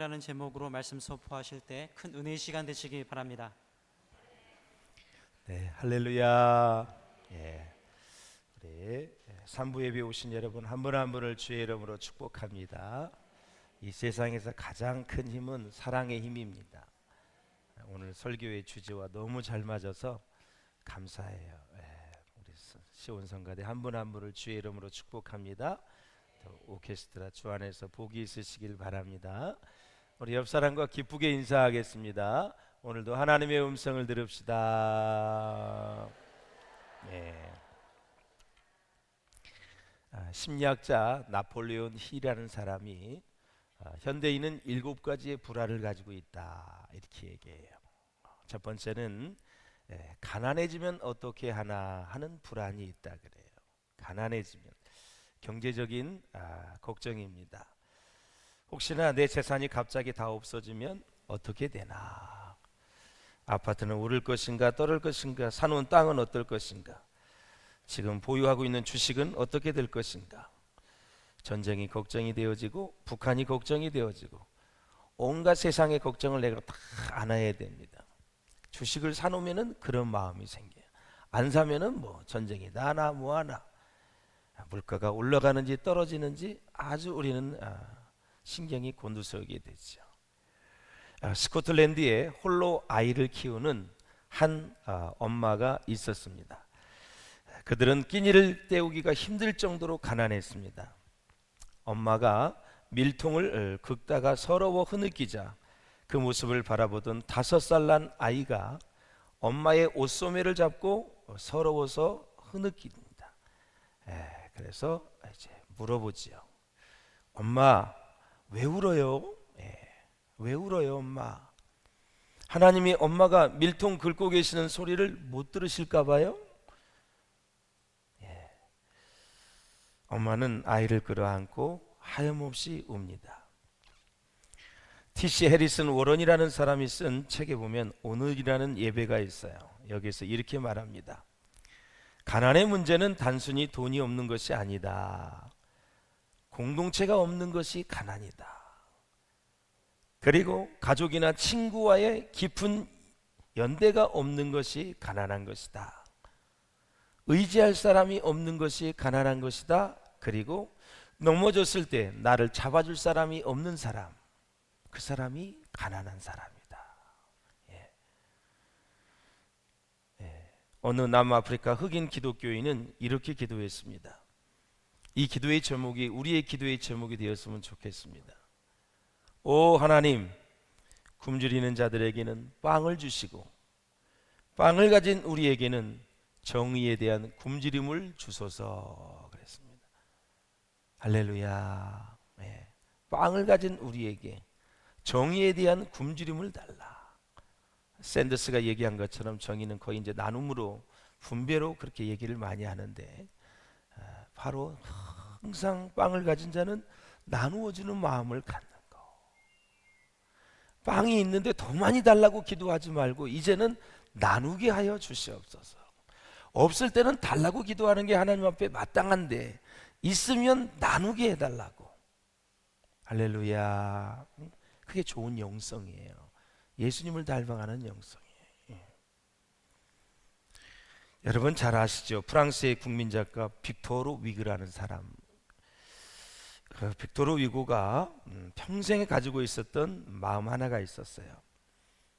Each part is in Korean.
라는 제목으로 말씀 선포하실 때 큰 은혜의 시간 되시기 바랍니다. 네, 할렐루야. 우리 산부 예배 오신 여러분 한 분 한 분을 주의 이름으로 축복합니다. 이 세상에서 가장 큰 힘은 사랑의 힘입니다. 오늘 설교의 주제와 너무 잘 맞아서 감사해요. 우리 시온 성가대 한 분 한 분을 주의 이름으로 축복합니다. 또 오케스트라 주 안에서 복이 있으시길 바랍니다. 우리 옆 사람과 기쁘게 인사하겠습니다. 오늘도 하나님의 음성을 들읍시다. 네. 심리학자 나폴레온 힐이라는 사람이 현대인은 7가지의 불안을 가지고 있다 이렇게 얘기해요. 첫 번째는 가난해지면 어떻게 하나 하는 불안이 있다 그래요. 가난해지면 경제적인 걱정입니다. 혹시나 내 재산이 갑자기 다 없어지면 어떻게 되나? 아파트는 오를 것인가 떨어질 것인가? 사놓은 땅은 어떨 것인가? 지금 보유하고 있는 주식은 어떻게 될 것인가? 전쟁이 걱정이 되어지고 북한이 걱정이 되어지고 온갖 세상의 걱정을 내가 다 안아야 됩니다. 주식을 사놓으면은 그런 마음이 생겨요. 안 사면은 뭐 전쟁이 나나 뭐하나, 물가가 올라가는지 떨어지는지 아주 우리는 신경이 곤두서게 되죠. 스코틀랜드에 홀로 아이를 키우는 한 엄마가 있었습니다. 그들은 끼니를 때우기가 힘들 정도로 가난했습니다. 엄마가 밀통을 긁다가 서러워 흐느끼자 그 모습을 바라보던 5살 난 아이가 엄마의 옷소매를 잡고 서러워서 흐느낍니다. 그래서 이제 물어보지요. 엄마, 왜 울어요? 왜 울어요, 엄마? 하나님이 엄마가 밀통 긁고 계시는 소리를 못 들으실까 봐요? 엄마는 아이를 끌어안고 하염없이 웁니다. T.C. 해리슨 워런이라는 사람이 쓴 책에 보면 오늘이라는 예배가 있어요. 여기서 이렇게 말합니다. 가난의 문제는 단순히 돈이 없는 것이 아니다. 공동체가 없는 것이 가난이다. 그리고 가족이나 친구와의 깊은 연대가 없는 것이 가난한 것이다. 의지할 사람이 없는 것이 가난한 것이다. 그리고 넘어졌을 때 나를 잡아줄 사람이 없는 사람, 그 사람이 가난한 사람이다. 어느 남아프리카 흑인 기독교인은 이렇게 기도했습니다. 이 기도의 제목이 우리의 기도의 제목이 되었으면 좋겠습니다. 오 하나님, 굶주리는 자들에게는 빵을 주시고 빵을 가진 우리에게는 정의에 대한 굶주림을 주소서 그랬습니다. 할렐루야. 빵을 가진 우리에게 정의에 대한 굶주림을 달라. 샌더스가 얘기한 것처럼 정의는 거의 이제 나눔으로 분배로 그렇게 얘기를 많이 하는데, 바로 항상 빵을 가진 자는 나누어주는 마음을 갖는 거. 빵이 있는데 더 많이 달라고 기도하지 말고 이제는 나누게 하여 주시옵소서. 없을 때는 달라고 기도하는 게 하나님 앞에 마땅한데 있으면 나누게 해달라고. 할렐루야. 그게 좋은 영성이에요. 예수님을 닮아가는 영성이에요. 여러분 잘 아시죠? 프랑스의 국민 작가 빅토르 위그라는 사람. 그 빅토르 위고가 평생에 가지고 있었던 마음 하나가 있었어요.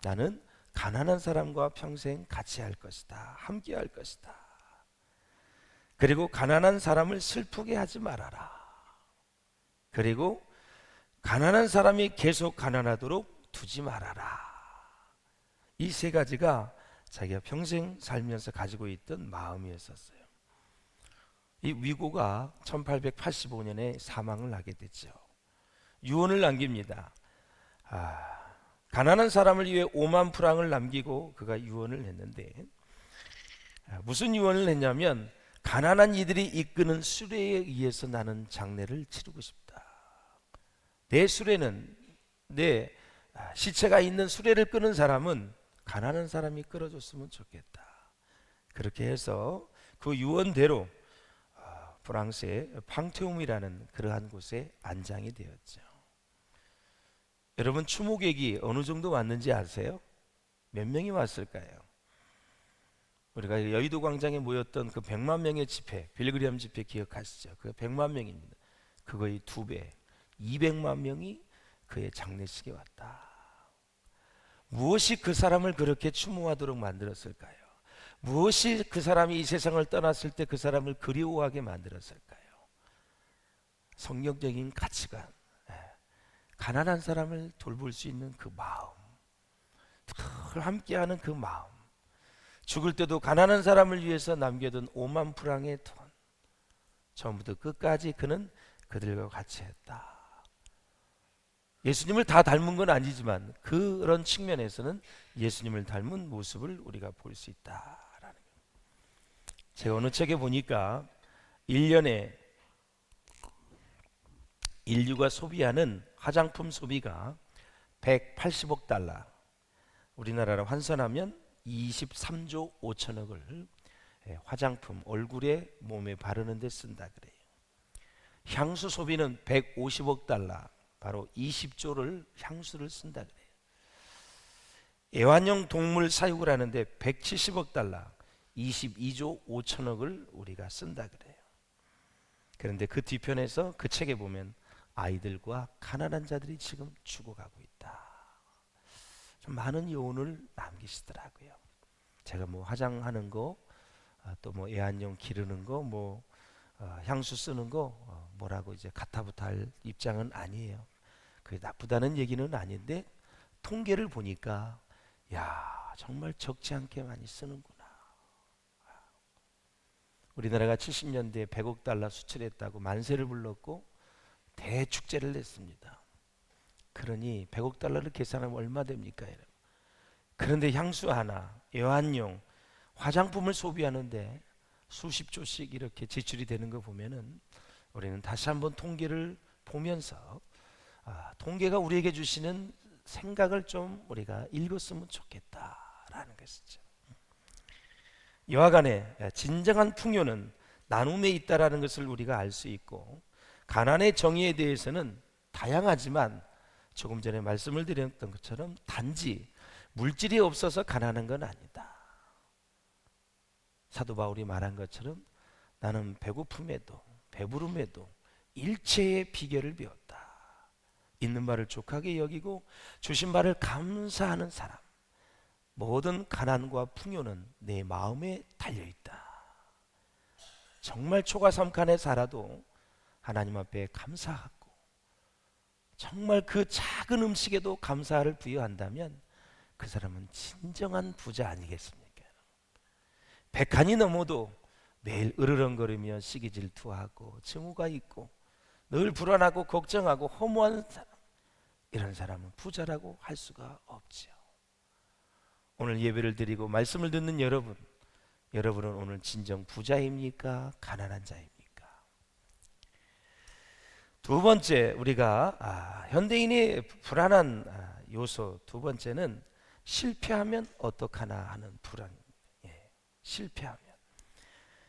나는 가난한 사람과 평생 같이 할 것이다. 함께 할 것이다. 그리고 가난한 사람을 슬프게 하지 말아라. 그리고 가난한 사람이 계속 가난하도록 두지 말아라. 이 3가지가 자기가 평생 살면서 가지고 있던 마음이었었어요. 이 위고가 1885년에 사망을 하게 됐죠. 유언을 남깁니다. 가난한 사람을 위해 5만 프랑을 남기고 그가 유언을 했는데, 무슨 유언을 했냐면 가난한 이들이 이끄는 수레에 의해서 나는 장례를 치르고 싶다. 내 수레는, 내 시체가 있는 수레를 끄는 사람은 가난한 사람이 끌어줬으면 좋겠다. 그렇게 해서 그 유언대로 프랑스의 팡테움이라는 그러한 곳에 안장이 되었죠. 여러분 추모객이 어느 정도 왔는지 아세요? 몇 명이 왔을까요? 우리가 여의도 광장에 모였던 그 100만 명의 집회, 빌그리엄 집회 기억하시죠? 그 100만 명입니다. 그거의 2배, 200만 명이 그의 장례식에 왔다. 무엇이 그 사람을 그렇게 추모하도록 만들었을까요? 무엇이 그 사람이 이 세상을 떠났을 때 그 사람을 그리워하게 만들었을까요? 성경적인 가치관, 가난한 사람을 돌볼 수 있는 그 마음, 늘 함께하는 그 마음, 죽을 때도 가난한 사람을 위해서 남겨둔 5만 프랑의 돈, 처음부터 끝까지 그는 그들과 같이 했다. 예수님을 다 닮은 건 아니지만 그런 측면에서는 예수님을 닮은 모습을 우리가 볼 수 있다라는 거예요. 제가 어느 책에 보니까 1년에 인류가 소비하는 화장품 소비가 180억 달러, 우리나라로 환산하면 23조 5천억을 화장품, 얼굴에 몸에 바르는 데 쓴다 그래요. 향수 소비는 150억 달러, 바로 20조를 향수를 쓴다 그래요. 애완용 동물 사육을 하는데 170억 달러, 22조 5천억을 우리가 쓴다 그래요. 그런데 그 뒤편에서 그 책에 보면 아이들과 가난한 자들이 지금 죽어가고 있다. 좀 많은 요운을 남기시더라고요. 제가 뭐 화장하는 거, 또 뭐 애완용 기르는 거, 뭐 향수 쓰는 거 뭐라고 이제 가타부타할 입장은 아니에요. 그게 나쁘다는 얘기는 아닌데 통계를 보니까 야, 정말 적지 않게 많이 쓰는구나. 우리나라가 70년대에 100억 달러 수출했다고 만세를 불렀고 대축제를 냈습니다. 그러니 100억 달러를 계산하면 얼마 됩니까? 여러분? 그런데 향수 하나, 애완용, 화장품을 소비하는데 수십 조씩 이렇게 지출이 되는 거 보면은 우리는 다시 한번 통계를 보면서 통계가 우리에게 주시는 생각을 좀 우리가 읽었으면 좋겠다라는 것이죠. 여하간에 진정한 풍요는 나눔에 있다라는 것을 우리가 알 수 있고, 가난의 정의에 대해서는 다양하지만 조금 전에 말씀을 드렸던 것처럼 단지 물질이 없어서 가난한 건 아니다. 사도 바울이 말한 것처럼 나는 배고픔에도 배부름에도 일체의 비결을 배웠다. 있는 바를 족하게 여기고 주신 바를 감사하는 사람. 모든 가난과 풍요는 내 마음에 달려있다. 정말 초가삼간에 살아도 하나님 앞에 감사하고 정말 그 작은 음식에도 감사를 부여한다면 그 사람은 진정한 부자 아니겠습니까? 100칸이 넘어도 매일 으르렁거리며 시기 질투하고 증오가 있고 늘 불안하고 걱정하고 허무한 사람, 이런 사람은 부자라고 할 수가 없죠. 오늘 예배를 드리고 말씀을 듣는 여러분, 여러분은 오늘 진정 부자입니까? 가난한 자입니까? 두 번째, 우리가 현대인의 불안한 요소 두 번째는 실패하면 어떡하나 하는 불안.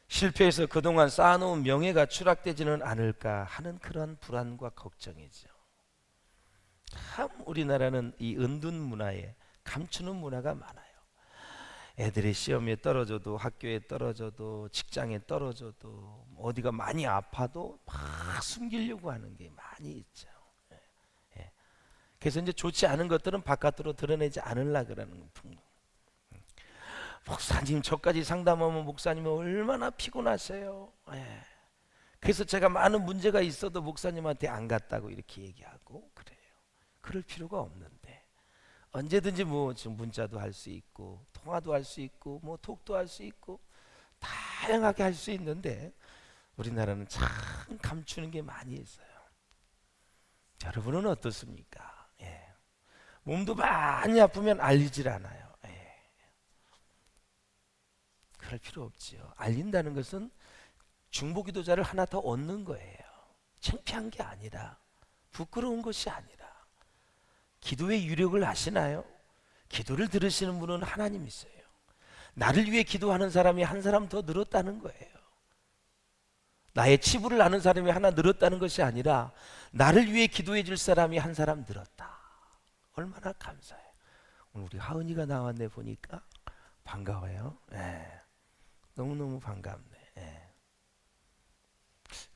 실패해서 그동안 쌓아놓은 명예가 추락되지는 않을까 하는 그런 불안과 걱정이죠. 참 우리나라는 이 은둔 문화에 감추는 문화가 많아요. 애들이 시험에 떨어져도, 학교에 떨어져도, 직장에 떨어져도, 어디가 많이 아파도 막 숨기려고 하는 게 많이 있죠. 그래서 이제 좋지 않은 것들은 바깥으로 드러내지 않으려고 그러는 풍경. 목사님, 저까지 상담하면 목사님은 얼마나 피곤하세요. 그래서 제가 많은 문제가 있어도 목사님한테 안 갔다고 이렇게 얘기하고 그래요. 그럴 필요가 없는데 언제든지 뭐 지금 문자도 할 수 있고 통화도 할 수 있고 뭐 톡도 할 수 있고 다양하게 할 수 있는데 우리나라는 참 감추는 게 많이 있어요. 여러분은 어떻습니까? 몸도 많이 아프면 알리질 않아요. 그럴 필요 없지요. 알린다는 것은 중보기도자를 하나 더 얻는 거예요. 창피한 게 아니라, 부끄러운 것이 아니라. 기도의 유력을 아시나요? 기도를 들으시는 분은 하나님이세요. 나를 위해 기도하는 사람이 한 사람 더 늘었다는 거예요. 나의 치부를 아는 사람이 하나 늘었다는 것이 아니라 나를 위해 기도해 줄 사람이 한 사람 늘었다. 얼마나 감사해요. 오늘 우리 하은이가 나왔네 보니까 반가워요. 예. 너무너무 반갑네. 예.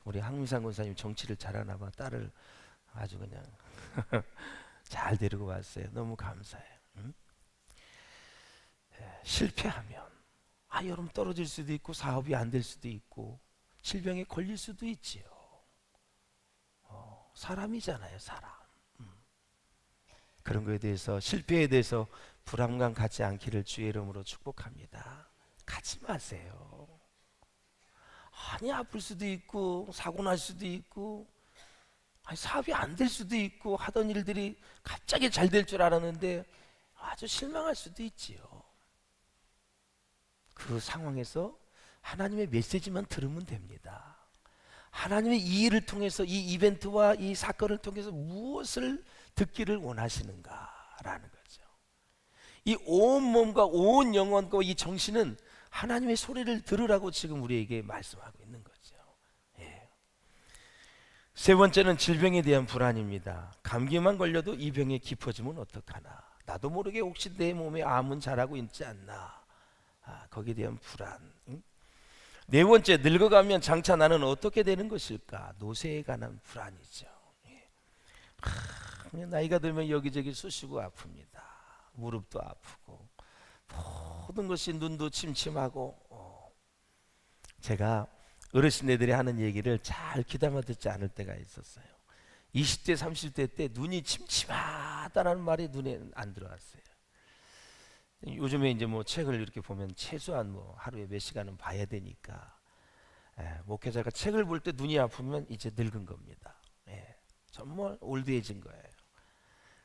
우리 황미상 권사님 정치를 잘하나 봐. 딸을 아주 그냥 잘 데리고 왔어요. 너무 감사해요. 응? 예. 실패하면 여러분 떨어질 수도 있고 사업이 안 될 수도 있고 질병에 걸릴 수도 있지요. 사람이잖아요, 사람. 그런 거에 대해서 실패에 대해서 불안감 갖지 않기를 주의 이름으로 축복합니다. 갖지 마세요. 아플 수도 있고 사고 날 수도 있고 사업이 안 될 수도 있고 하던 일들이 갑자기 잘 될 줄 알았는데 아주 실망할 수도 있지요. 그 상황에서 하나님의 메시지만 들으면 됩니다. 하나님의 이 일을 통해서 이 이벤트와 이 사건을 통해서 무엇을 듣기를 원하시는가라는 거죠. 이 온 몸과 온 영혼과 이 정신은 하나님의 소리를 들으라고 지금 우리에게 말씀하고 있는 거죠. 예. 세 번째는 질병에 대한 불안입니다. 감기만 걸려도 이 병이 깊어지면 어떡하나. 나도 모르게 혹시 내 몸에 암은 자라고 있지 않나. 거기에 대한 불안. 네 번째, 늙어가면 장차 나는 어떻게 되는 것일까? 노쇠에 관한 불안이죠. 나이가 들면 여기저기 쑤시고 아픕니다. 무릎도 아프고 모든 것이 눈도 침침하고 제가 어르신네들이 하는 얘기를 잘 귀담아 듣지 않을 때가 있었어요. 20대 30대 때 눈이 침침하다는 말이 눈에 안 들어왔어요. 요즘에 이제 뭐 책을 이렇게 보면 최소한 뭐 하루에 몇 시간은 봐야 되니까 목회자가 책을 볼 때 눈이 아프면 이제 늙은 겁니다. 정말 올드해진 거예요.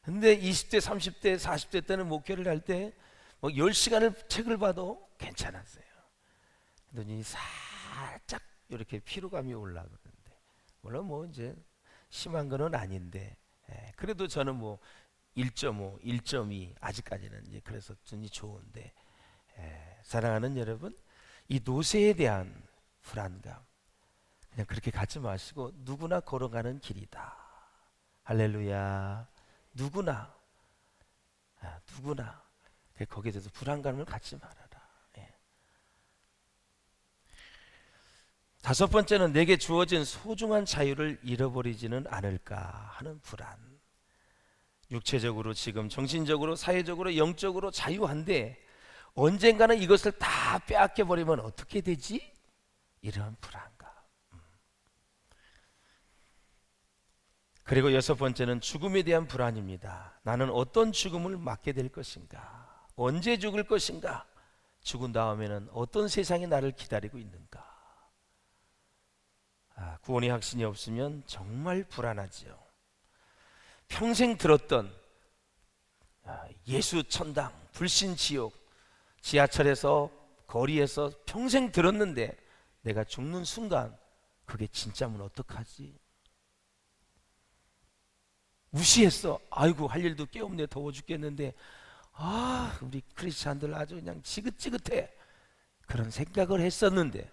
근데 20대 30대 40대 때는 목회를 할 때 뭐 10시간을 책을 봐도 괜찮았어요. 눈이 살짝 이렇게 피로감이 올라오는데 물론 뭐 이제 심한 거는 아닌데 그래도 저는 뭐 1.5, 1.2 아직까지는 이제 그래서 눈이 좋은데 사랑하는 여러분, 이 노쇠에 대한 불안감 그냥 그렇게 갖지 마시고 누구나 걸어가는 길이다. 할렐루야. 누구나 거기에 대해서 불안감을 갖지 말아라. 다섯 번째는 내게 주어진 소중한 자유를 잃어버리지는 않을까 하는 불안. 육체적으로 지금 정신적으로 사회적으로 영적으로 자유한데 언젠가는 이것을 다 빼앗겨 버리면 어떻게 되지? 이런 불안감. 그리고 여섯 번째는 죽음에 대한 불안입니다. 나는 어떤 죽음을 맞게 될 것인가? 언제 죽을 것인가? 죽은 다음에는 어떤 세상이 나를 기다리고 있는가? 구원의 확신이 없으면 정말 불안하지요. 평생 들었던 예수 천당, 불신 지옥, 지하철에서 거리에서 평생 들었는데 내가 죽는 순간 그게 진짜면 어떡하지? 무시했어. 아이고 할 일도 꽤 없네. 더워 죽겠는데 우리 크리스찬들 아주 그냥 지긋지긋해. 그런 생각을 했었는데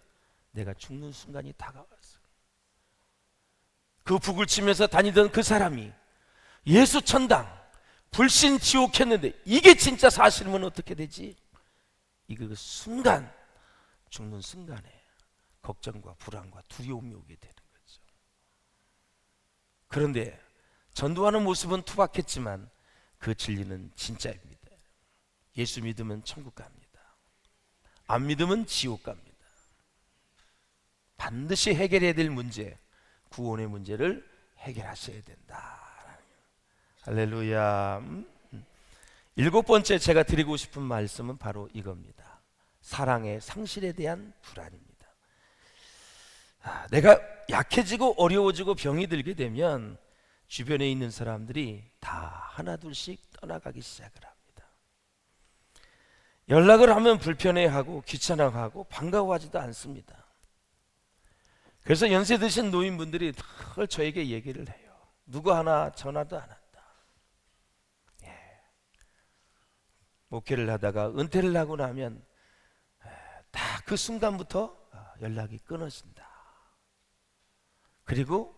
내가 죽는 순간이 다가왔어. 그 북을 치면서 다니던 그 사람이 예수 천당, 불신 지옥 했는데 이게 진짜 사실이면 어떻게 되지? 그 순간, 죽는 순간에 걱정과 불안과 두려움이 오게 되는 거죠. 그런데 전도하는 모습은 투박했지만 그 진리는 진짜입니다. 예수 믿으면 천국 갑니다. 안 믿으면 지옥 갑니다. 반드시 해결해야 될 문제, 구원의 문제를 해결하셔야 된다. 할렐루야. 일곱 번째 제가 드리고 싶은 말씀은 바로 이겁니다. 사랑의 상실에 대한 불안입니다. 내가 약해지고 어려워지고 병이 들게 되면 주변에 있는 사람들이 다 하나둘씩 떠나가기 시작을 합니다. 연락을 하면 불편해하고 귀찮아하고 반가워하지도 않습니다. 그래서 연세 드신 노인분들이 늘 저에게 얘기를 해요. 누구 하나 전화도 안 한다. 목회를 하다가 은퇴를 하고 나면 다 그 순간부터 연락이 끊어진다. 그리고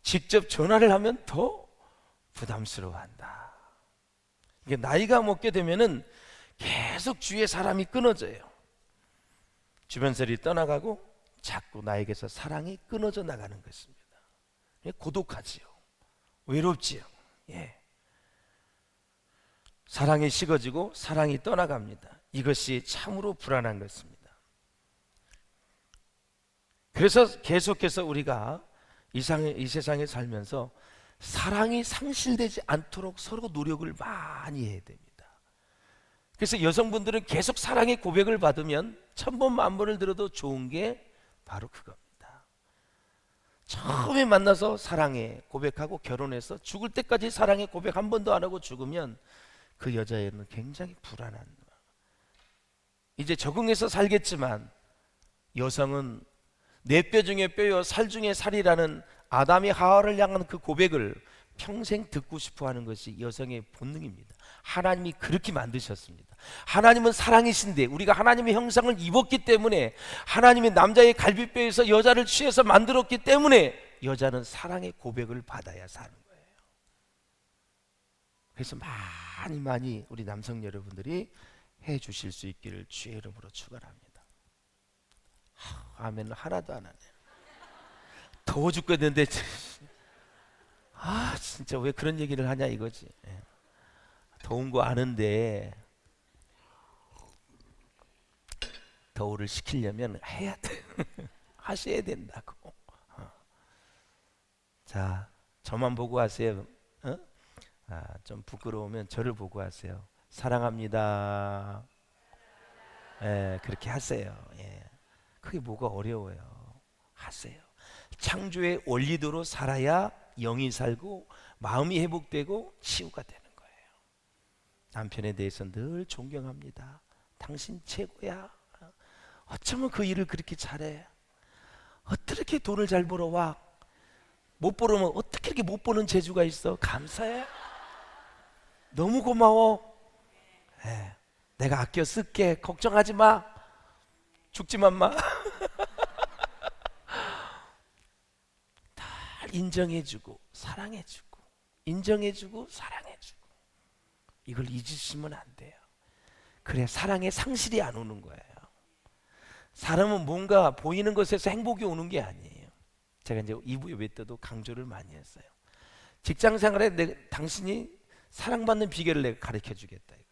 직접 전화를 하면 더 부담스러워한다. 이게 나이가 먹게 되면은 계속 주위에 사람이 끊어져요. 주변 사람이 떠나가고 자꾸 나에게서 사랑이 끊어져 나가는 것입니다. 고독하지요. 외롭지요. 예. 사랑이 식어지고 사랑이 떠나갑니다. 이것이 참으로 불안한 것입니다. 그래서 계속해서 우리가 이 세상에 살면서 사랑이 상실되지 않도록 서로 노력을 많이 해야 됩니다. 그래서 여성분들은 계속 사랑의 고백을 받으면 1000번 만번을 들어도 좋은 게 바로 그겁니다. 처음에 만나서 사랑해 고백하고 결혼해서 죽을 때까지 사랑해 고백 한 번도 안 하고 죽으면 그 여자애는 굉장히 불안한, 이제 적응해서 살겠지만 여성은 내 뼈 중에 뼈요 살 중에 살이라는 아담이 하와를 향한 그 고백을 평생 듣고 싶어 하는 것이 여성의 본능입니다. 하나님이 그렇게 만드셨습니다. 하나님은 사랑이신데 우리가 하나님의 형상을 입었기 때문에, 하나님의 남자의 갈비뼈에서 여자를 취해서 만들었기 때문에 여자는 사랑의 고백을 받아야 사는 거예요. 그래서 많이 우리 남성 여러분들이 해 주실 수 있기를 주의 이름으로 축원합니다. 아멘 하나도 안 하네요. 더워 죽겠는데 진짜 왜 그런 얘기를 하냐 이거지. 더운 거 아는데 더우를 식히려면 해야 돼. 하셔야 된다고. 자, 저만 보고 하세요. 좀 부끄러우면 저를 보고 하세요. 사랑합니다. 그렇게 하세요. 그게 뭐가 어려워요. 하세요. 창조의 원리대로 살아야 영이 살고 마음이 회복되고 치유가 되는 거예요. 남편에 대해서 늘 존경합니다. 당신 최고야. 어쩌면 그 일을 그렇게 잘해. 어떻게 돈을 잘 벌어와. 못 벌으면 어떻게 이렇게 못 버는 재주가 있어. 감사해. 너무 고마워. 내가 아껴 쓸게. 걱정하지 마. 죽지만 마. 다 인정해주고 사랑해주고 인정해주고 사랑해주고, 이걸 잊으시면 안 돼요. 그래 사랑의 상실이 안 오는 거예요. 사람은 뭔가 보이는 것에서 행복이 오는 게 아니에요. 제가 이제 2부 예배 때도 강조를 많이 했어요. 직장 생활에 당신이 사랑받는 비결을 내가 가르쳐 주겠다 이거죠.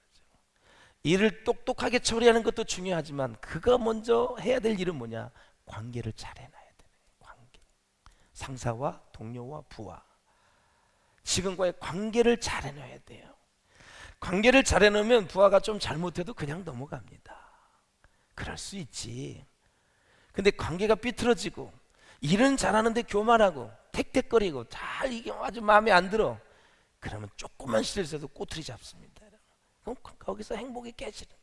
일을 똑똑하게 처리하는 것도 중요하지만 그가 먼저 해야 될 일은 뭐냐? 관계를 잘 해놔야 되는 관계. 상사와 동료와 부하, 직원과의 관계를 잘 해놔야 돼요. 관계를 잘 해놓으면 부하가 좀 잘못해도 그냥 넘어갑니다. 그럴 수 있지. 근데 관계가 삐뚤어지고 일은 잘하는데 교만하고 택택거리고 잘 이게 아주 마음에 안 들어, 그러면 조금만 실수해도 꼬투리 잡습니다. 그럼 거기서 행복이 깨지는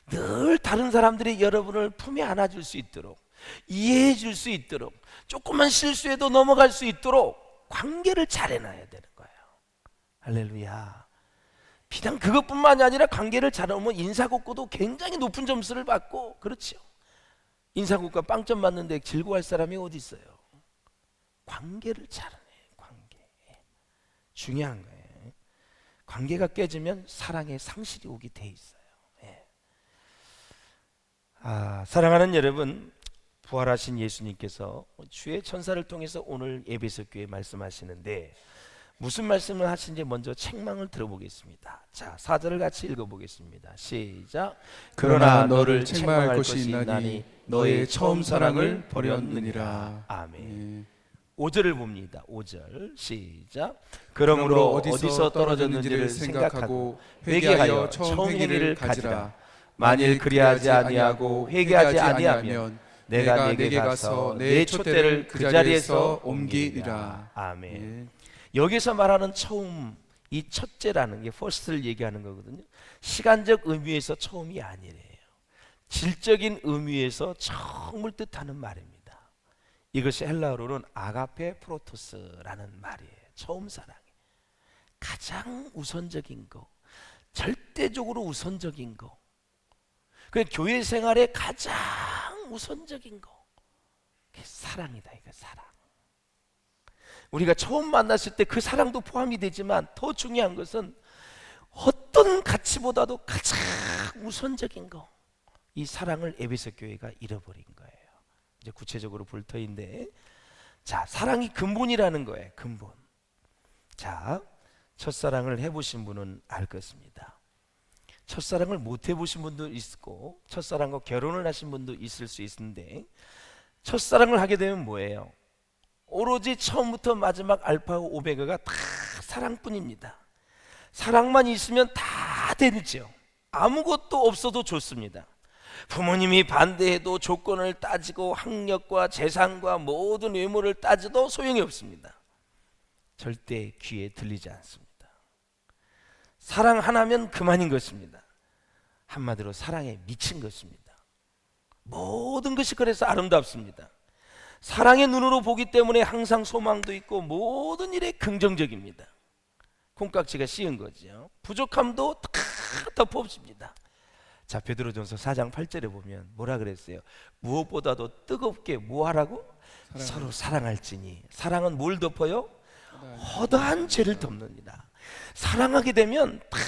거예요. 늘 다른 사람들이 여러분을 품에 안아줄 수 있도록, 이해해 줄 수 있도록, 조금만 실수해도 넘어갈 수 있도록 관계를 잘 해놔야 되는 거예요. 할렐루야. 비단 그것뿐만이 아니라 관계를 잘 하면 인사고과도 굉장히 높은 점수를 받고, 그렇죠. 인사고과 빵점 맞는데 즐거워할 사람이 어디 있어요? 관계를 잘하네. 관계 중요한 거예요. 관계가 깨지면 사랑의 상실이 오게 돼 있어요. 사랑하는 여러분, 부활하신 예수님께서 주의 천사를 통해서 오늘 에베소 교회에 말씀하시는데 무슨 말씀을 하신지 먼저 책망을 들어보겠습니다. 자, 4절을 같이 읽어보겠습니다. 시작. 그러나 너를 책망할 것이 있나니 너의 처음 사랑을 버렸느니라. 아멘. 5절을 봅니다. 5절 시작. 그러므로 어디서 떨어졌는지를 생각하고 회개하여 처음 행위를 가지라. 만일 그리하지 아니하고 회개하지 아니하면 내가 네게 가서 내 촛대를 그 자리에서 옮기리라. 아멘. 여기서 말하는 처음, 이 첫째라는 게 first를 얘기하는 거거든요. 시간적 의미에서 처음이 아니래요. 질적인 의미에서 처음을 뜻하는 말입니다. 이것이 헬라어로는 아가페 프로토스라는 말이에요. 처음 사랑, 가장 우선적인 거, 절대적으로 우선적인 거, 그 교회 생활에 가장 우선적인 거, 그게 사랑이다. 이거 사랑. 우리가 처음 만났을 때 그 사랑도 포함이 되지만 더 중요한 것은 어떤 가치보다도 가장 우선적인 거, 이 사랑을 에베소 교회가 잃어버린 거예요. 이제 구체적으로 볼 터인데, 자, 사랑이 근본이라는 거예요. 근본. 자, 첫사랑을 해보신 분은 알 것입니다. 첫사랑을 못 해보신 분도 있고 첫사랑과 결혼을 하신 분도 있을 수 있는데, 첫사랑을 하게 되면 뭐예요? 오로지 처음부터 마지막 알파고 오메가가 다 사랑뿐입니다. 사랑만 있으면 다 되죠. 아무것도 없어도 좋습니다. 부모님이 반대해도 조건을 따지고 학력과 재산과 모든 외모를 따져도 소용이 없습니다. 절대 귀에 들리지 않습니다. 사랑 하나면 그만인 것입니다. 한마디로 사랑에 미친 것입니다. 모든 것이 그래서 아름답습니다. 사랑의 눈으로 보기 때문에 항상 소망도 있고 모든 일에 긍정적입니다. 콩깍지가 씌은 거죠. 부족함도 다 덮어줍니다. 자, 베드로전서 4장 8절에 보면 뭐라 그랬어요? 무엇보다도 뜨겁게 뭐하라고? 서로 사랑할지니. 사랑은 뭘 덮어요? 허다한 죄를 덮느니라. 사랑하게 되면 다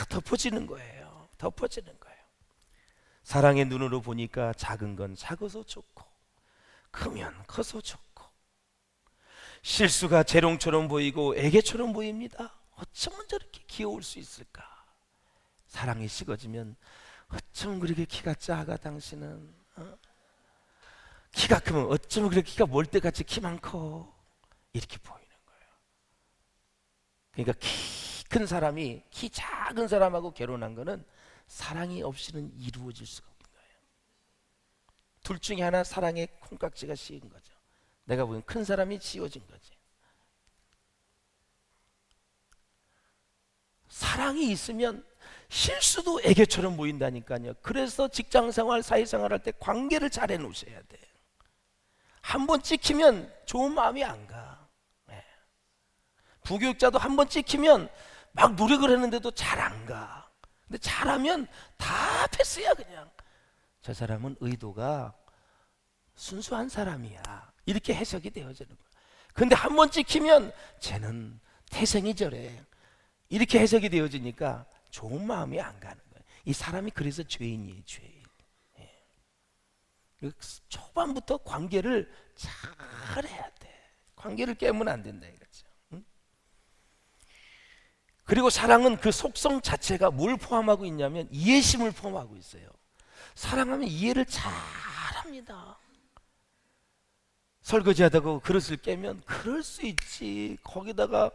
덮어지는 거예요. 덮어지는 거예요. 사랑의 눈으로 보니까 작은 건 작아서 좋고 크면 커서 좋고, 실수가 재롱처럼 보이고 애교처럼 보입니다. 어쩌면 저렇게 귀여울 수 있을까? 사랑이 식어지면 어쩌면 그렇게 키가 작아 당신은? 키가 크면 어쩌면 그렇게 키가 몰대같이 키만 커? 이렇게 보이는 거예요. 그러니까 키 큰 사람이 키 작은 사람하고 결혼한 거는 사랑이 없이는 이루어질 수가 없는 거예요. 둘 중에 하나 사랑의 콩깍지가 씌인 거죠. 내가 보기엔 큰 사람이 씌워진 거지. 사랑이 있으면 실수도 애교처럼 보인다니까요. 그래서 직장생활, 사회생활 할 때 관계를 잘 해놓으셔야 돼요. 한 번 찍히면 좋은 마음이 안 가. 네. 부교육자도 한 번 찍히면 막 노력을 했는데도 잘 안 가. 근데 잘하면 다 패스야. 그냥 저 사람은 의도가 순수한 사람이야, 이렇게 해석이 되어지는 거야. 근데 한 번 찍히면 쟤는 태생이 저래, 이렇게 해석이 되어지니까 좋은 마음이 안 가는 거예요. 이 사람이 그래서 죄인이에요. 죄인. 예. 초반부터 관계를 잘해야 돼. 관계를 깨면 안 된다 이거죠. 응? 그리고 사랑은 그 속성 자체가 뭘 포함하고 있냐면 이해심을 포함하고 있어요. 사랑하면 이해를 잘합니다. 설거지하다가 그릇을 깨면 그럴 수 있지, 거기다가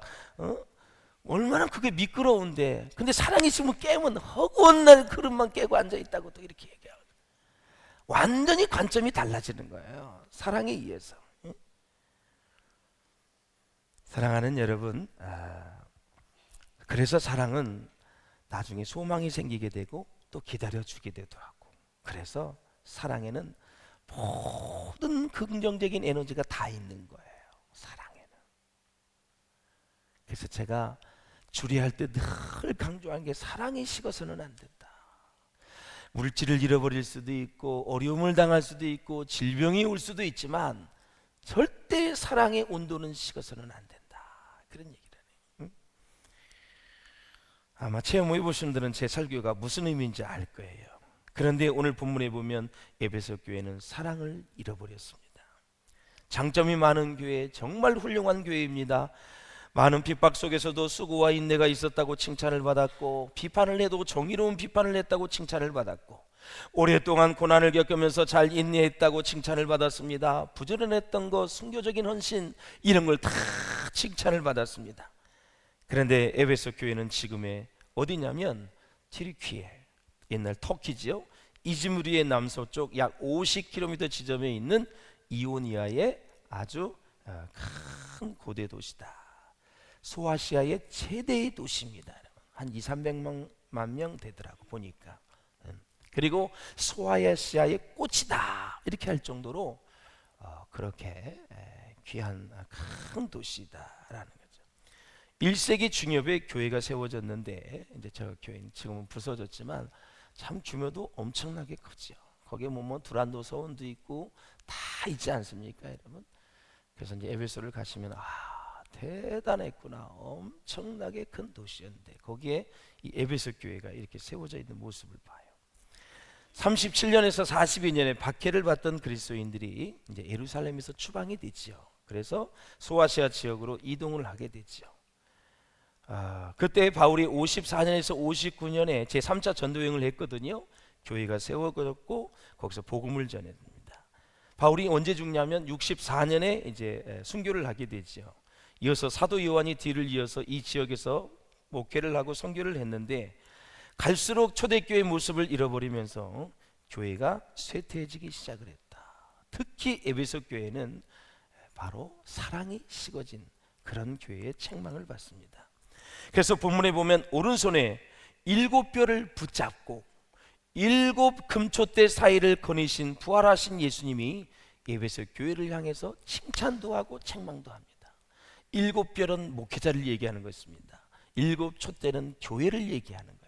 얼마나 그게 미끄러운데, 근데 사랑이 있으면 깨면 허구한 날 그릇만 깨고 앉아있다고 또 이렇게 얘기하고, 완전히 관점이 달라지는 거예요. 사랑에 의해서. 사랑하는 여러분, 그래서 사랑은 나중에 소망이 생기게 되고 또 기다려주게 되기도 하고, 그래서 사랑에는 모든 긍정적인 에너지가 다 있는 거예요. 사랑에는. 그래서 제가 주례할 때 늘 강조한 게, 사랑이 식어서는 안 된다. 물질을 잃어버릴 수도 있고 어려움을 당할 수도 있고 질병이 올 수도 있지만 절대 사랑의 온도는 식어서는 안 된다. 그런 얘기를 해요. 아마 체험해 보신 분들은 제 설교가 무슨 의미인지 알 거예요. 그런데 오늘 본문에 보면 에베소 교회는 사랑을 잃어버렸습니다. 장점이 많은 교회, 정말 훌륭한 교회입니다. 많은 핍박 속에서도 수고와 인내가 있었다고 칭찬을 받았고, 비판을 해도 정의로운 비판을 했다고 칭찬을 받았고, 오랫동안 고난을 겪으면서 잘 인내했다고 칭찬을 받았습니다. 부지런했던 것, 순교적인 헌신, 이런 걸 다 칭찬을 받았습니다. 그런데 에베소 교회는 지금의 어디냐면 튀르키예, 옛날 터키지요. 이즈미르의 남서쪽 약 50km 지점에 있는 이오니아의 아주 큰 고대 도시다. 소아시아의 최대의 도시입니다. 한 200~300만 명 되더라고 보니까. 그리고 소아시아의 꽃이다 이렇게 할 정도로 그렇게 귀한 큰 도시다라는 거죠. 1세기 중엽에 교회가 세워졌는데, 이제 저 교회는 지금은 부서졌지만 참 규모도 엄청나게 크죠. 거기에 뭐 두란도 서원도 있고 다 있지 않습니까, 여러분? 그래서 이제 에베소를 가시면 대단했구나. 엄청나게 큰 도시였는데 거기에 이 에베소 교회가 이렇게 세워져 있는 모습을 봐요. 37년에서 42년에 박해를 받던 그리스도인들이 이제 예루살렘에서 추방이 되지요. 그래서 소아시아 지역으로 이동을 하게 되지요. 그때 바울이 54년에서 59년에 제3차 전도여행을 했거든요. 교회가 세워졌고 거기서 복음을 전했습니다. 바울이 언제 죽냐면 64년에 이제 순교를 하게 되지요. 이어서 사도 요한이 뒤를 이어서 이 지역에서 목회를 하고 선교를 했는데 갈수록 초대교회의 모습을 잃어버리면서 교회가 쇠퇴해지기 시작을 했다. 특히 에베소 교회는 바로 사랑이 식어진 그런 교회의 책망을 받습니다. 그래서 본문에 보면 오른손에 7뼈를 붙잡고 7 금촛대 사이를 거니신 부활하신 예수님이 에베소 교회를 향해서 칭찬도 하고 책망도 합니다. 7뼈는 목회자를 얘기하는 것입니다. 7 촛대는 교회를 얘기하는 거예요.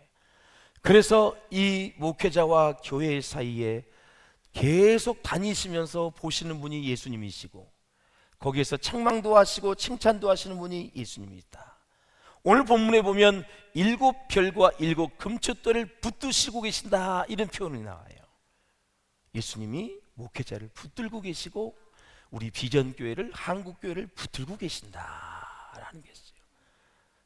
그래서 이 목회자와 교회 사이에 계속 다니시면서 보시는 분이 예수님이시고 거기에서 책망도 하시고 칭찬도 하시는 분이 예수님이다. 오늘 본문에 보면 7별과 7 금촛대를 붙드시고 계신다 이런 표현이 나와요. 예수님이 목회자를 붙들고 계시고 우리 비전교회를 한국교회를 붙들고 계신다라는 것이죠.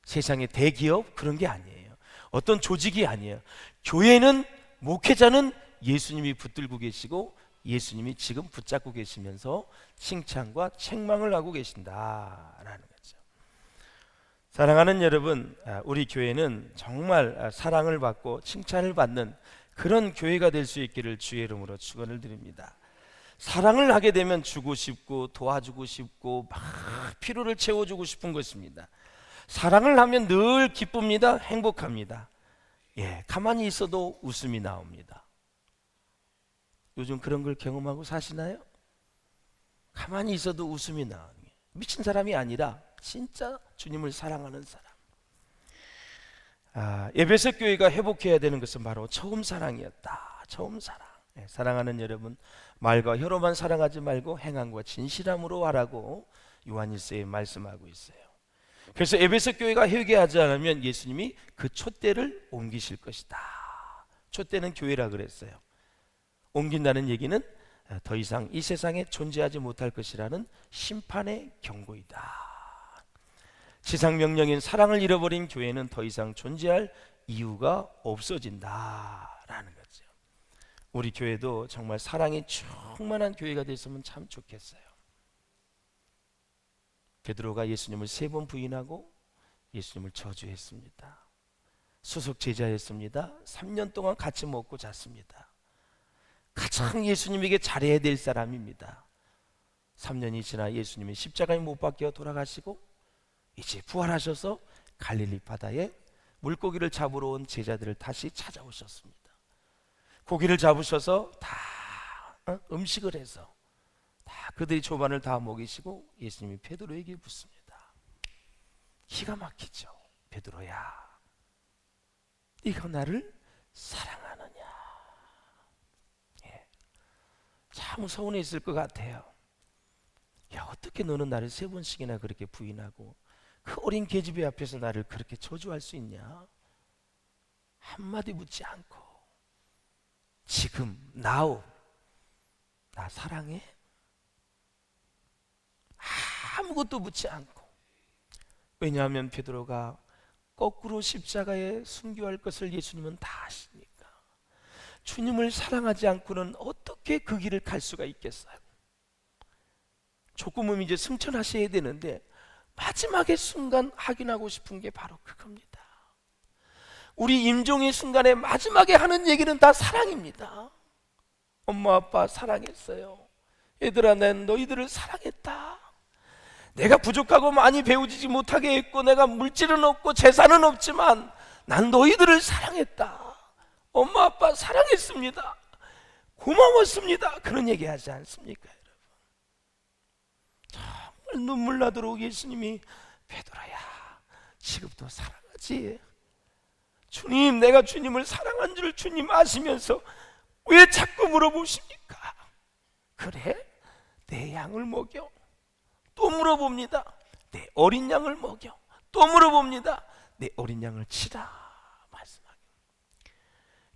세상의 대기업 그런 게 아니에요. 어떤 조직이 아니에요. 교회는 목회자는 예수님이 붙들고 계시고 예수님이 지금 붙잡고 계시면서 칭찬과 책망을 하고 계신다라는 거죠. 사랑하는 여러분, 우리 교회는 정말 사랑을 받고 칭찬을 받는 그런 교회가 될 수 있기를 주의 이름으로 축원을 드립니다. 사랑을 하게 되면 주고 싶고 도와주고 싶고 막 필요를 채워주고 싶은 것입니다. 사랑을 하면 늘 기쁩니다. 행복합니다. 가만히 있어도 웃음이 나옵니다. 요즘 그런 걸 경험하고 사시나요? 가만히 있어도 웃음이 나와요. 미친 사람이 아니라 진짜 주님을 사랑하는 사람. 에베소 교회가 회복해야 되는 것은 바로 처음 사랑이었다. 처음 사랑. 사랑하는 여러분, 말과 혀로만 사랑하지 말고 행함과 진실함으로 하라고 요한일서에 말씀하고 있어요. 그래서 에베소 교회가 회개하지 않으면 예수님이 그 촛대를 옮기실 것이다. 촛대는 교회라 그랬어요. 옮긴다는 얘기는 더 이상 이 세상에 존재하지 못할 것이라는 심판의 경고이다. 지상 명령인 사랑을 잃어버린 교회는 더 이상 존재할 이유가 없어진다라는 거죠. 우리 교회도 정말 사랑이 충만한 교회가 됐으면 참 좋겠어요. 베드로가 예수님을 3번 부인하고 예수님을 저주했습니다. 수석 제자였습니다. 3년 동안 같이 먹고 잤습니다. 가장 예수님에게 잘해야 될 사람입니다. 3년이 지나 예수님이 십자가에 못 박혀 돌아가시고 이제 부활하셔서 갈릴리 바다에 물고기를 잡으러 온 제자들을 다시 찾아오셨습니다. 고기를 잡으셔서 다 음식을 해서 다 그들이 조반을 다 먹이시고 예수님이 베드로에게 묻습니다. 기가 막히죠. 베드로야, 네가 나를 사랑하느냐? 참 서운했을 것 같아요. 야, 어떻게 너는 나를 3번씩이나 그렇게 부인하고 그 어린 계집애 앞에서 나를 그렇게 저주할 수 있냐? 한마디 묻지 않고 지금 now 나 사랑해? 아무것도 묻지 않고. 왜냐하면 베드로가 거꾸로 십자가에 순교할 것을 예수님은 다 아시니까. 주님을 사랑하지 않고는 어떻게 그 길을 갈 수가 있겠어요? 조금은 이제 승천하셔야 되는데 마지막의 순간 확인하고 싶은 게 바로 그겁니다. 우리 임종의 순간에 마지막에 하는 얘기는 다 사랑입니다. 엄마 아빠 사랑했어요. 얘들아, 난 너희들을 사랑했다. 내가 부족하고 많이 배우지 못하게 했고 내가 물질은 없고 재산은 없지만 난 너희들을 사랑했다. 엄마 아빠 사랑했습니다. 고마웠습니다. 그런 얘기 하지 않습니까, 여러분? 정말 눈물 나도록 예수님이 베드로야, 지금도 사랑하지? 주님, 내가 주님을 사랑한 줄 주님 아시면서 왜 자꾸 물어보십니까? 그래? 내 양을 먹여? 또 물어봅니다. 내 어린 양을 먹여. 또 물어봅니다. 내 어린 양을 치라 말씀하고,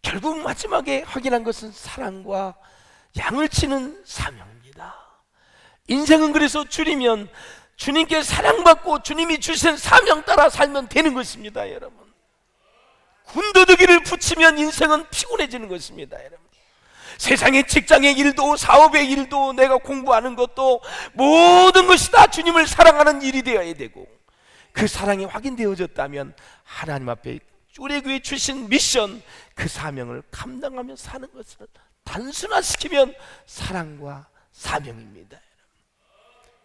결국 마지막에 확인한 것은 사랑과 양을 치는 사명입니다. 인생은 그래서 줄이면 주님께 사랑받고 주님이 주신 사명 따라 살면 되는 것입니다. 여러분, 군더더기를 붙이면 인생은 피곤해지는 것입니다. 여러분, 세상의 직장의 일도 사업의 일도 내가 공부하는 것도 모든 것이 다 주님을 사랑하는 일이 되어야 되고, 그 사랑이 확인되어졌다면 하나님 앞에 우리 교회 주신 미션, 그 사명을 감당하며 사는 것을 단순화시키면 사랑과 사명입니다.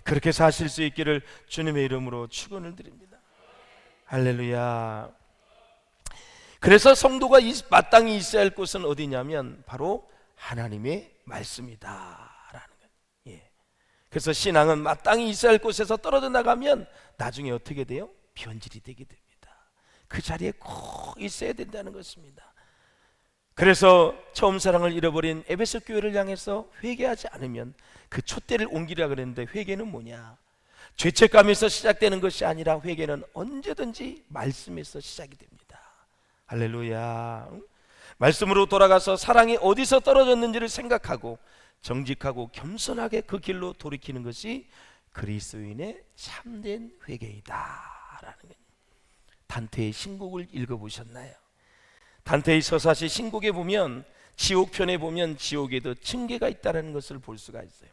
그렇게 사실 수 있기를 주님의 이름으로 축원을 드립니다. 할렐루야. 그래서 성도가 마땅히 있어야 할 곳은 어디냐면 바로 하나님의 말씀이다라는 거예요. 그래서 신앙은 마땅히 있어야 할 곳에서 떨어져 나가면 나중에 어떻게 돼요? 변질이 되게 됩니다. 그 자리에 꼭 있어야 된다는 것입니다. 그래서 처음 사랑을 잃어버린 에베소 교회를 향해서 회개하지 않으면 그 촛대를 옮기라 그랬는데, 회개는 뭐냐? 죄책감에서 시작되는 것이 아니라 회개는 언제든지 말씀에서 시작이 됩니다. 할렐루야. 말씀으로 돌아가서 사랑이 어디서 떨어졌는지를 생각하고 정직하고 겸손하게 그 길로 돌이키는 것이 그리스도인의 참된 회개이다라는 거예요. 단테의 신곡을 읽어보셨나요? 단테의 서사시 신곡에 보면, 지옥편에 보면 지옥에도 층계가 있다는 것을 볼 수가 있어요.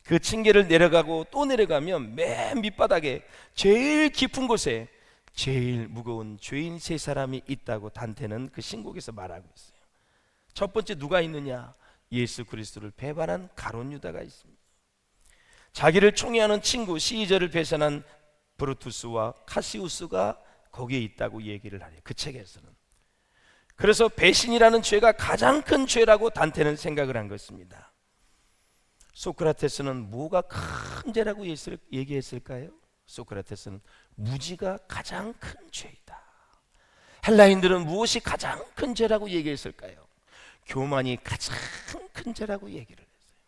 그 층계를 내려가고 또 내려가면 맨 밑바닥에 제일 깊은 곳에 제일 무거운 죄인 세 사람이 있다고 단테는 그 신곡에서 말하고 있어요. 첫 번째 누가 있느냐? 예수 그리스도를 배반한 가룟 유다가 있습니다. 자기를 총애하는 친구 시저를 배신한 브루투스와 카시우스가 거기에 있다고 얘기를 하네요, 그 책에서는. 그래서 배신이라는 죄가 가장 큰 죄라고 단테는 생각을 한 것입니다. 소크라테스는 뭐가 큰 죄라고 얘기했을까요? 소크라테스는 무지가 가장 큰 죄이다. 헬라인들은 무엇이 가장 큰 죄라고 얘기했을까요? 교만이 가장 큰 죄라고 얘기를 했어요.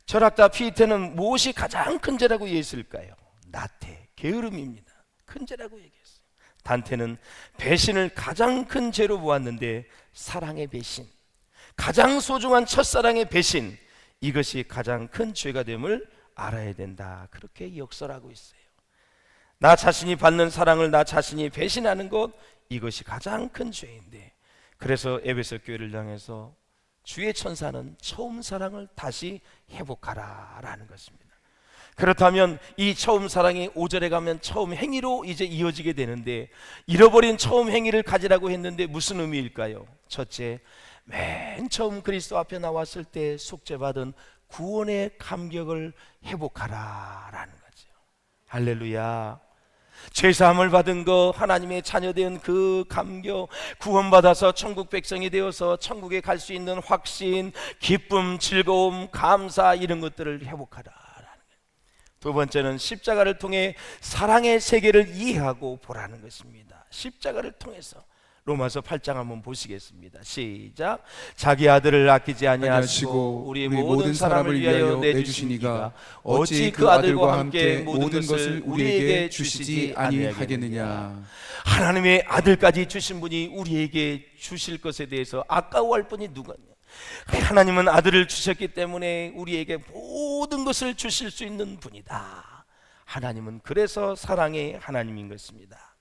철학자 피테는 무엇이 가장 큰 죄라고 얘기했을까요? 나태, 게으름입니다. 큰 죄라고 얘기했어요. 단테는 배신을 가장 큰 죄로 보았는데, 사랑의 배신, 가장 소중한 첫사랑의 배신, 이것이 가장 큰 죄가 됨을 알아야 된다, 그렇게 역설하고 있어요. 나 자신이 받는 사랑을 나 자신이 배신하는 것, 이것이 가장 큰 죄인데, 그래서 에베소 교회를 향해서 주의 천사는 처음 사랑을 다시 회복하라 라는 것입니다. 그렇다면 이 처음 사랑이 5절에 가면 처음 행위로 이제 이어지게 되는데, 잃어버린 처음 행위를 가지라고 했는데 무슨 의미일까요? 첫째, 맨 처음 그리스도 앞에 나왔을 때 속죄받은 구원의 감격을 회복하라 라는 거죠. 할렐루야. 죄사함을 받은 거, 하나님의 자녀된 그 감격, 구원받아서 천국 백성이 되어서 천국에 갈 수 있는 확신, 기쁨, 즐거움, 감사, 이런 것들을 회복하라. 두 번째는 십자가를 통해 사랑의 세계를 이해하고 보라는 것입니다. 십자가를 통해서 로마서 8장 한번 보시겠습니다. 시작. 자기 아들을 아끼지 아니하시고 우리 모든 사람을 위하여 내주신 이가 어찌 그 아들과 함께 모든 것을 우리에게 주시지 아니하겠느냐. 하나님의 아들까지 주신 분이 우리에게 주실 것에 대해서 아까워할 분이 누구냐? 하나님은 아들을 주셨기 때문에 우리에게 모든 것을 주실 수 있는 분이다. 하나님은 그래서 사랑의 하나님인 것입니다.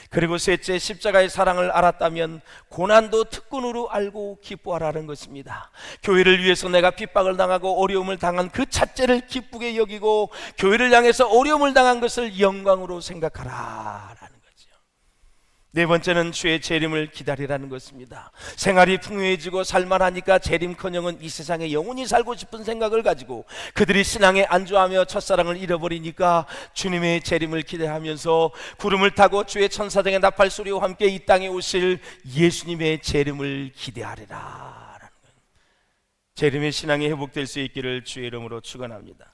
그리고 셋째, 십자가의 사랑을 알았다면 고난도 특권으로 알고 기뻐하라는 것입니다. 교회를 위해서 내가 핍박을 당하고 어려움을 당한 그 자체를 기쁘게 여기고, 교회를 향해서 어려움을 당한 것을 영광으로 생각하라라는 거죠. 네 번째는 주의 재림을 기다리라는 것입니다. 생활이 풍요해지고 살만하니까 재림커녕은 이 세상에 영원히 살고 싶은 생각을 가지고 그들이 신앙에 안주하며 첫사랑을 잃어버리니까 주님의 재림을 기대하면서 구름을 타고 주의 천사장의 나팔 소리와 함께 이 땅에 오실 예수님의 재림을 기대하리라. 재림의 신앙이 회복될 수 있기를 주의 이름으로 축원합니다.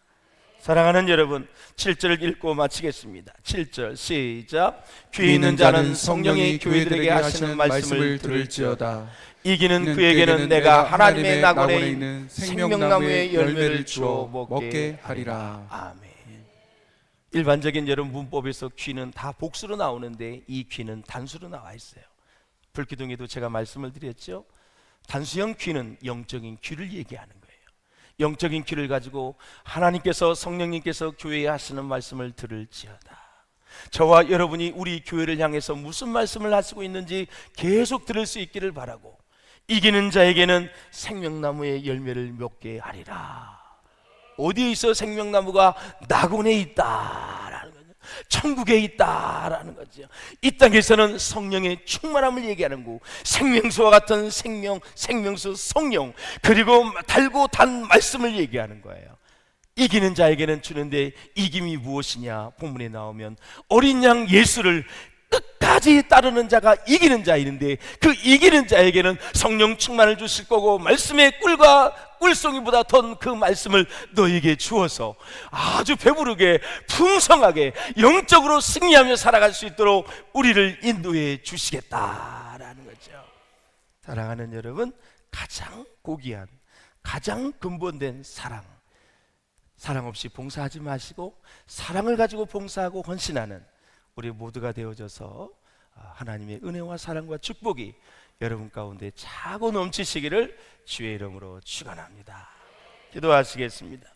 사랑하는 여러분, 7절을 읽고 마치겠습니다. 7절 시작. 귀 있는 자는 성령이 교회들에게 하시는 말씀을 들을지어다. 이기는 그에게는 내가 하나님의 낙원에 있는 생명나무의 열매를 주어 먹게 하리라. 아멘. 일반적인 여러분 문법에서 귀는 다 복수로 나오는데 이 귀는 단수로 나와 있어요. 불기둥에도 제가 말씀을 드렸죠. 단수형 귀는 영적인 귀를 얘기하는 거예요. 영적인 귀를 가지고 하나님께서, 성령님께서 교회에 하시는 말씀을 들을지어다. 저와 여러분이 우리 교회를 향해서 무슨 말씀을 하시고 있는지 계속 들을 수 있기를 바라고, 이기는 자에게는 생명나무의 열매를 맺게 하리라. 어디에 있어? 생명나무가 낙원에 있다라는 거죠. 천국에 있다라는 거죠. 이 땅에서는 성령의 충만함을 얘기하는 거, 생명수와 같은 생명수 성령, 그리고 달고 단 말씀을 얘기하는 거예요. 이기는 자에게는 주는데 이김이 무엇이냐? 본문에 나오면 어린 양 예수를 끝까지 따르는 자가 이기는 자이는데, 그 이기는 자에게는 성령 충만을 주실 거고, 말씀의 꿀과 꿀송이보다 더 그 말씀을 너에게 주어서 아주 배부르게 풍성하게 영적으로 승리하며 살아갈 수 있도록 우리를 인도해 주시겠다라는 거죠. 사랑하는 여러분, 가장 고귀한, 가장 근본된 사랑 없이 봉사하지 마시고 사랑을 가지고 봉사하고 헌신하는 우리 모두가 되어져서 하나님의 은혜와 사랑과 축복이 여러분 가운데 차고 넘치시기를 주의 이름으로 축원합니다. 기도하시겠습니다.